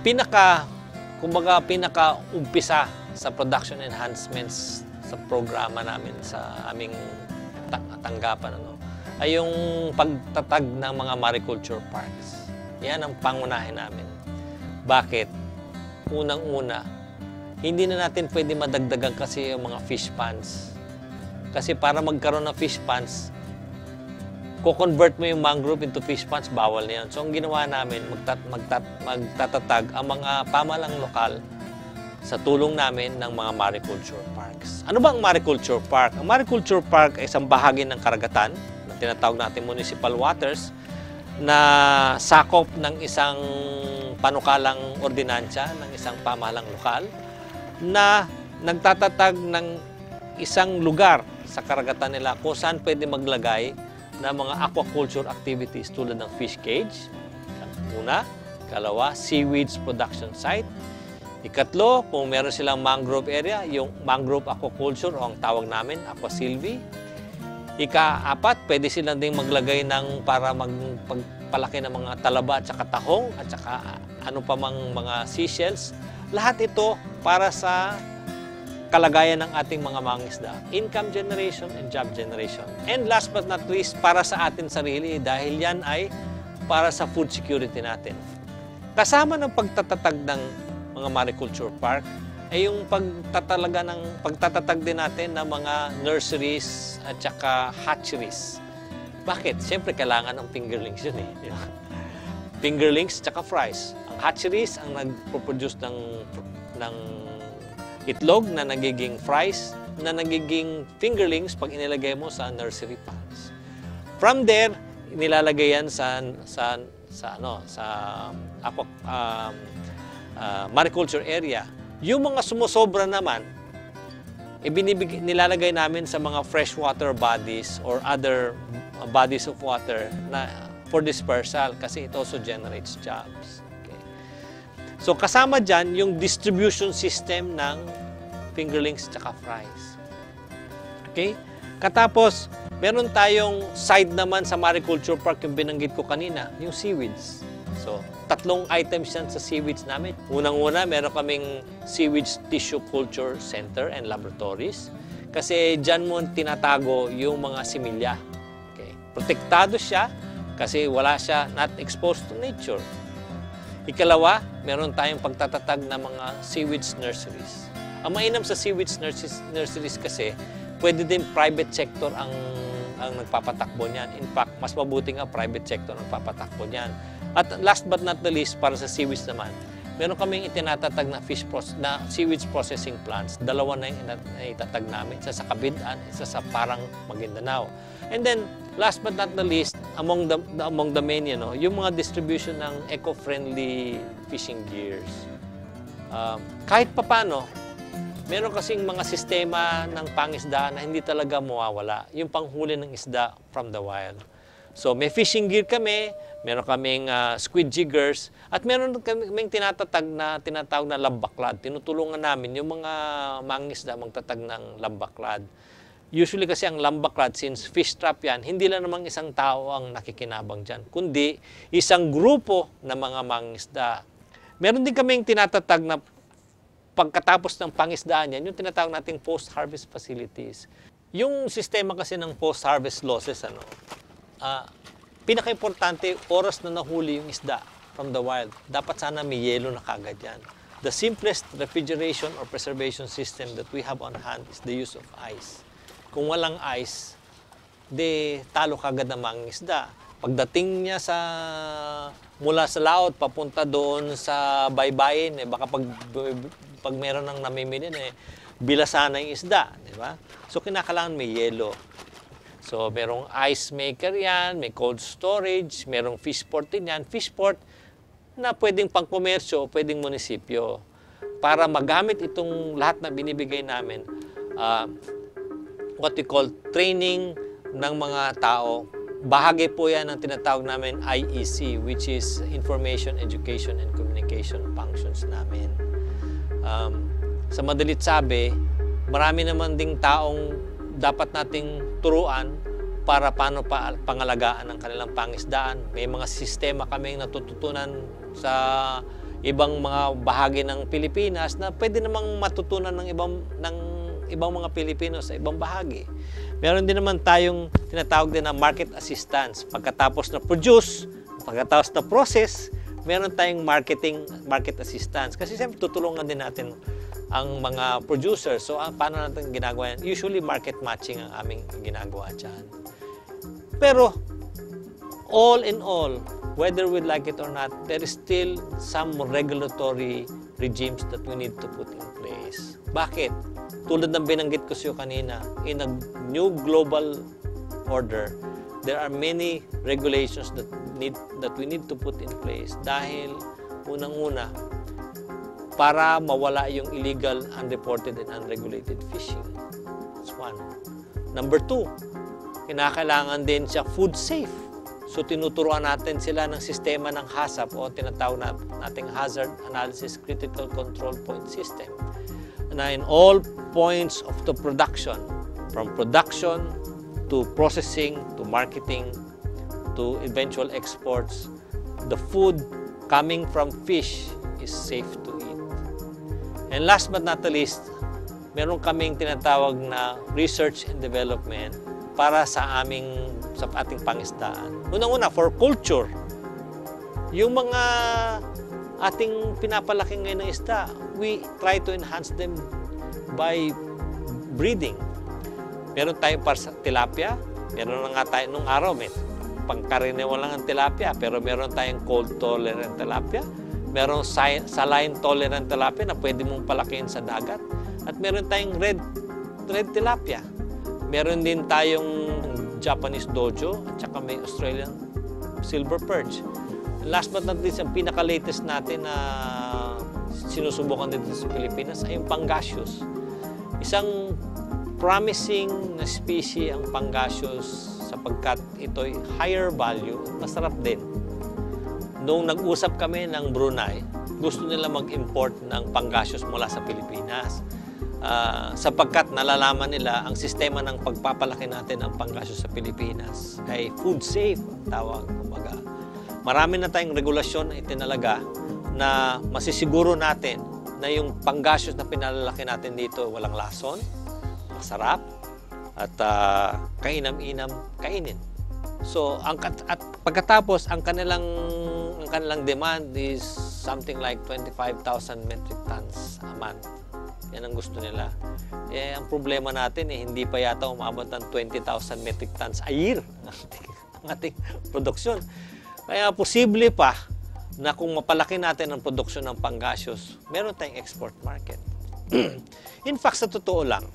pinaka-umpisa sa production enhancements sa programa namin sa aming tanggapan ay yung pagtatag ng mga mariculture parks. Yan ang pangunahin namin. Bakit? Unang-una, hindi na natin pwede madagdagan kasi yung mga fish ponds. Kasi para magkaroon ng fish ponds, ko-convert mo yung mangrove into fish ponds, bawal na yan. So, ang ginawa namin, magtatatag ang mga pamalang lokal sa tulong namin ng mga mariculture parks. Ano ba ang mariculture park? Ang mariculture park ay isang bahagi ng karagatan na tinatawag natin municipal waters na sakop ng isang panukalang ordinansya ng isang pamahalang lokal na nagtatatag ng isang lugar sa karagatan nila kung saan pwede maglagay ng mga aquaculture activities tulad ng fish cage. Una, kalawa, seaweeds production site. Ikatlo, kung meron silang mangrove area, yung mangrove aquaculture o ang tawag namin, aquasilvi. Ika-apat, pwede silang ding maglagay ng para magpalaki ng mga talaba at saka tahong at saka ano pa mang mga seashells. Lahat ito para sa kalagayan ng ating mga mangingisda. Income generation and job generation. And last but not least, para sa atin sarili dahil yan ay para sa food security natin. Kasama ng pagtatatag ng mga mariculture park ay yung pagtatatag din natin ng mga nurseries at saka hatcheries. Bakit? Siyempre, kailangan ng fingerlings yun eh. Fingerlings at saka fries. Ang hatcheries ang nagpo-produce ng itlog na nagiging fries, na nagiging fingerlings pag inilagay mo sa nursery ponds. From there, nilalagay yan sa mariculture area. Yung mga sumusobra naman, nilalagay namin sa mga freshwater bodies or other bodies of water na for dispersal kasi it also generates jobs. Okay. So kasama dyan yung distribution system ng fingerlings at fries. Okay? Katapos, meron tayong side naman sa mariculture park yung binanggit ko kanina, yung seaweeds. So, 3 items yan sa seaweeds namin. Unang-una, meron kaming seaweeds tissue culture center and laboratories. Kasi dyan mo tinatago yung mga similya. Okay. Protektado siya kasi wala siya not exposed to nature. Ikalawa, meron tayong pagtatatag ng mga seaweeds nurseries. Ang mainam sa seaweeds nurseries kasi, pwede din private sector ang nagpapatakbo niyan. In fact, mas mabuti nga private sector ang nagpapatakbo niyan. At last but not the least, para sa seaweeds naman, meron kaming itinatatag na seaweeds processing plants. 2 na yung itatag namin. Isa sa Cabidan, isa sa Parang Maguindanao. And then, last but not the least, among the many, yung mga distribution ng eco-friendly fishing gears. Kahit papano, meron kasing mga sistema ng pangisdaan na hindi talaga mawawala. Yung panghuli ng isda from the wild. So, may fishing gear kami, meron kaming squid jiggers, at meron kaming tinatawag na lambaklad. Tinutulungan namin yung mga mangisda magtatag ng lambaklad. Usually kasi ang lambaklad, since fish trap yan, hindi lang namang isang tao ang nakikinabang dyan, kundi isang grupo ng mga mangisda. Meron din kaming tinatatag na pagkatapos ng pangisdaan yan, yung tinatawag nating post-harvest facilities. Yung sistema kasi ng post-harvest losses, pinaka-importante, oras na nahuli yung isda from the wild. Dapat sana may yelo na kagad yan. The simplest refrigeration or preservation system that we have on hand is the use of ice. Kung walang ice, talo kagad ng mga isda. Pagdating niya mula sa laot, papunta doon sa baybayin, baka pag meron ng namimili, bilasa na yung isda. Di ba? So, kinakailangan may yelo. So, merong ice maker yan, may cold storage, merong fish port din yan. Fish port na pwedeng pangkomersyo, pwedeng munisipyo. Para magamit itong lahat na binibigay namin, what we call training ng mga tao. Bahagi po yan ng tinatawag namin IEC, which is Information, Education, and Communication Functions namin. Sa madalit sabi, marami naman ding taong dapat nating turuan para paano pangalagaan ng kanilang pangisdaan. May mga sistema kaming natututunan sa ibang mga bahagi ng Pilipinas na pwede namang matutunan ng ibang mga Pilipino sa ibang bahagi. Meron din naman tayong tinatawag din na market assistance. Pagkatapos na produce, pagkatapos na process, meron tayong market assistance. Kasi siyempre tutulungan din natin ang mga producers. So, paano natin ginagawa yan? Usually, market matching ang aming ginagawa dyan. Pero, all in all, whether we like it or not, there is still some regulatory regimes that we need to put in place. Bakit? Tulad ng binanggit ko sa iyo kanina, in a new global order, there are many regulations that we need to put in place dahil unang-una, para mawala yung illegal, unreported, and unregulated fishing. That's one. Number two, kinakailangan din siya food safe. So, tinuturuan natin sila ng sistema ng HACCP o tinatawag nating Hazard Analysis Critical Control Point System na in all points of the production, from production to processing, to marketing, to eventual exports, the food coming from fish is safe to eat. And last but not the least, meron kaming tinatawag na research and development para sa ating pangisdaan. Unang-una, for culture. Yung mga ating pinapalaki ngayon ng isda, we try to enhance them by breeding. Meron tayong para sa tilapia, meron na nga tayo nung araw, pangkaraniwan lang ang tilapia, pero meron tayong cold tolerant tilapia. Merong saline tolerant tilapia na pwede mong palakihin sa dagat. At meron tayong red tilapia. Meron din tayong Japanese dojo at saka may Australian silver perch. And last but not least, ang pinaka-latest natin na sinusubukan dito sa Pilipinas ay yung Pangasius. Isang promising na species ang Pangasius sapagkat ito'y higher value, masarap din. Noong nag-usap kami ng Brunei, gusto nila mag-import ng Pangasius mula sa Pilipinas. Sapagkat nalalaman nila ang sistema ng pagpapalaki natin ng Pangasius sa Pilipinas ay food safe ang tawag. Kumbaga, marami na tayong regulasyon na itinalaga na masisiguro natin na yung Pangasius na pinalalaki natin dito walang lason, masarap, at kainam-inam kainin. So, at pagkatapos, ang kanilang demand is something like 25,000 metric tons a month. Yan ang gusto nila. Ang problema natin, hindi pa yata umabot ng 20,000 metric tons a year ang ating produksyon. Kaya posible pa na kung mapalaki natin ang produksyon ng Pangasius, meron tayong export market. In fact, sa totoo lang,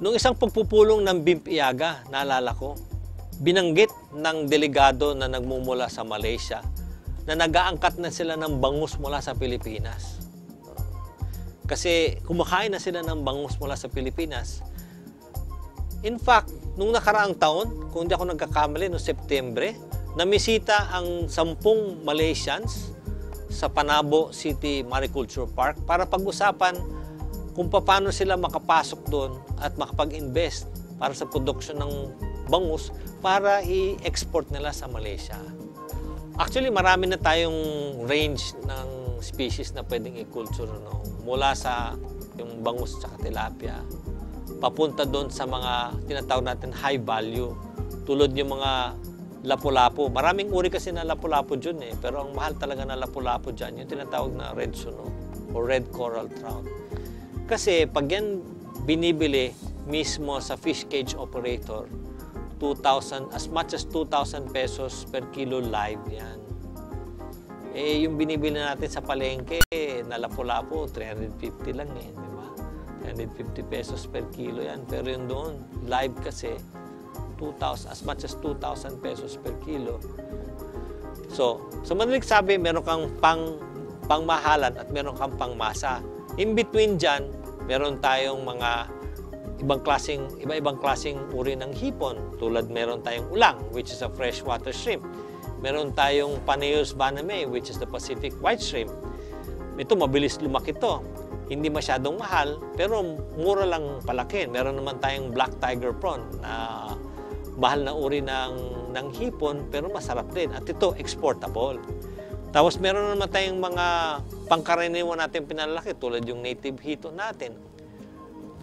nung isang pagpupulong ng BIMP Iaga, naalala ko, binanggit ng delegado na nagmumula sa Malaysia na nag-aangkat na sila ng bangus mula sa Pilipinas. Kasi kumakain na sila ng bangus mula sa Pilipinas. In fact, nung nakaraang taon, kung hindi ako nagkakamali, noong Setyembre, namisita ang 10 Malaysians sa Panabo City Mariculture Park para pag-usapan kung paano sila makapasok doon at makapag-invest para sa produksyon ng bangus para i-export nila sa Malaysia. Actually, marami na tayong range ng species na pwedeng i-culture, no? Mula sa yung bangus at tilapia, papunta doon sa mga tinatawag natin high value, tulad yung mga lapu-lapu. Maraming uri kasi na lapu-lapu dyan pero ang mahal talaga na lapu-lapu dyan, yung tinatawag na red suno o red coral trout. Kasi pag yan binibili mismo sa fish cage operator, 2,000, as much as 2,000 pesos per kilo live yan. Yung binibili natin sa palengke, na lapu-lapu, 350 lang di ba? 350 pesos per kilo yan. Pero yung doon, live kasi, 2,000, as much as 2,000 pesos per kilo. So, sa madaling sabi, meron kang pangmahalan at meron kang pangmasa. In between dyan, meron tayong mga iba-ibang klaseng uri ng hipon. Tulad meron tayong ulang, which is a freshwater shrimp. Meron tayong Paneus baname, which is the Pacific white shrimp. Ito, mabilis lumaki to. Hindi masyadong mahal, pero mura lang palakin. Meron naman tayong black tiger prawn na mahal na uri ng hipon, pero masarap din. At ito, exportable. Tapos meron naman tayong mga pangkaraniwan natin pinalaki tulad yung native hito natin.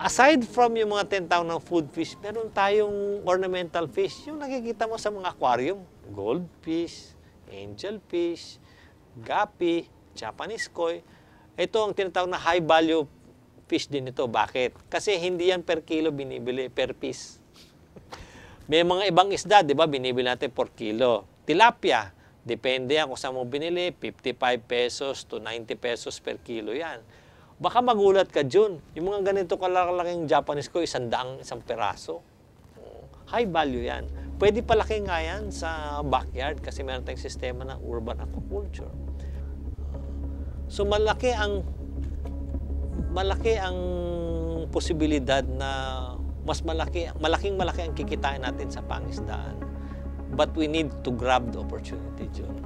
Aside from yung mga 10,000 ng food fish, meron tayong ornamental fish. Yung nakikita mo sa mga aquarium. Goldfish, angelfish, gapi, Japanese koi. Ito ang tinatawag na high value fish din ito. Bakit? Kasi hindi yan per kilo binibili, per piece. May mga ibang isda, di ba, binibili natin per kilo. Tilapia, depende yan kung saan mo binili, 55 pesos to 90 pesos per kilo yan. Baka magulat ka dyan. Yung mga ganito kalalaking Japanese koi, isang peraso. High value yan. Pwede palaki nga yan sa backyard kasi meron tayong sistema ng urban aquaculture. So malaki ang posibilidad na malaking malaki ang kikitain natin sa pangisdaan. But we need to grab the opportunity, John.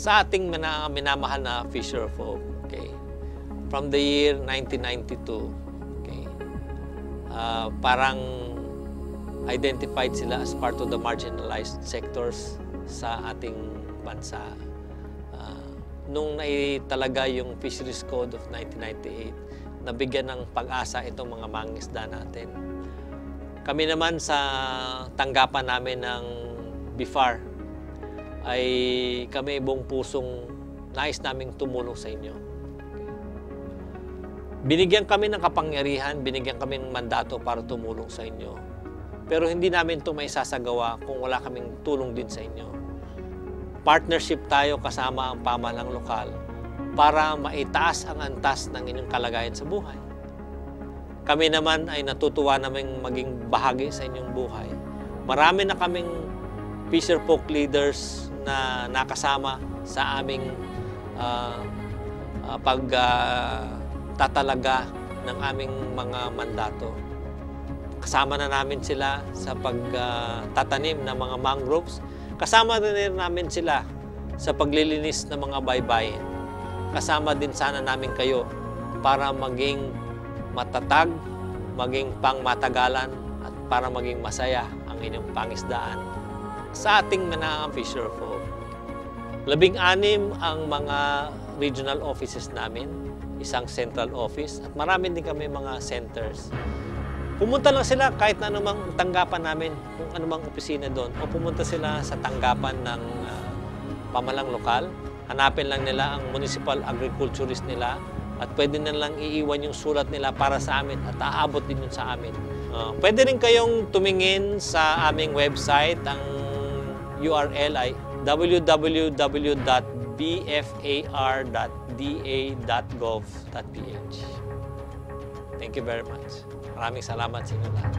Sa ating minamahal na fisher folk, okay, from the year 1992, okay, parang identified sila as part of the marginalized sectors sa ating bansa. Nung naitalaga yung Fisheries Code of 1998, nabigyan ng pag-asa itong mga mangingisda natin. Kami naman sa tanggapan namin ng BIFAR ay kami buong pusong nais naming tumulong sa inyo. Binigyan kami ng kapangyarihan, binigyan kami ng mandato para tumulong sa inyo. Pero hindi namin ito maisasagawa kung wala kaming tulong din sa inyo. Partnership tayo kasama ang pamahalang lokal para maitaas ang antas ng inyong kalagayan sa buhay. Kami naman ay natutuwa naming maging bahagi sa inyong buhay. Marami na kaming fisher folk leaders na nakasama sa aming pagtatalaga ng aming mga mandato. Kasama na namin sila sa pagtatanim ng mga mangroves. Kasama din namin sila sa paglilinis ng mga baybayin. Kasama din sana namin kayo para maging matatag, maging pangmatagalan, at para maging masaya ang inyong pangisdaan sa ating mga fisher folk. 16 ang mga regional offices namin, isang central office, at marami din kami mga centers. Pumunta lang sila kahit na anumang tanggapan namin, kung anumang opisina doon, o pumunta sila sa tanggapan ng pamahalang lokal. Hanapin lang nila ang municipal agriculturist nila at pwede na lang iiwan yung sulat nila para sa amin at aabot din yun sa amin. Pwede rin kayong tumingin sa aming website. Ang URL ay www.bfar.da.gov.ph. Thank you very much. Maraming salamat sa inyo lahat.